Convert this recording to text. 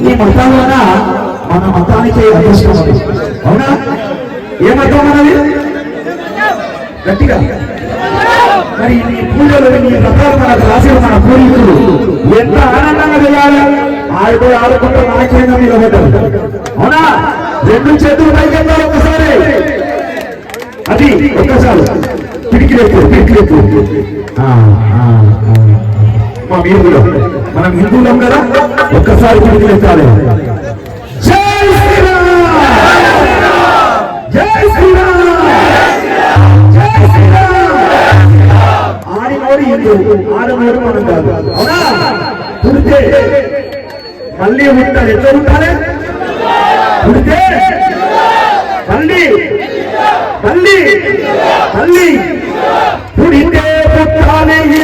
ఎన్ని మతాలైనా మన మతానికి అదృష్టం ఉంది. అవునా? ఏ మతం మనది? గట్టిగా మరి నీ పూజలు నీ వ్రతాలు మనకు రాసిన మన పూర్వీకులు ఎంత ఆనందంగా చేయాలి. ఆడుకో ఆడుకుంటూ నాకేంగా నిలబడ్డారు. అవునా? రెండు చేతులు పైకెత్తాలి ఒకసారి. అది ఒక్కసారి పిడికిలేపు మా మీరు కూడా మనం హిందువులం కదా, ఒక్కసారి పిడికిలేస్తాలి. జై శ్రీరామ్, జై శ్రీరామ్, జై శ్రీరామ్. ఆడినోడు హిందూ, ఆడనోడు మనం కాదు. అవునా? పుడితే మళ్ళీ ఉంటారు. ఎట్లా ఉంటారు? పుడితే మళ్ళీ మళ్ళీ మళ్ళీ పుడితే పుట్టాలి.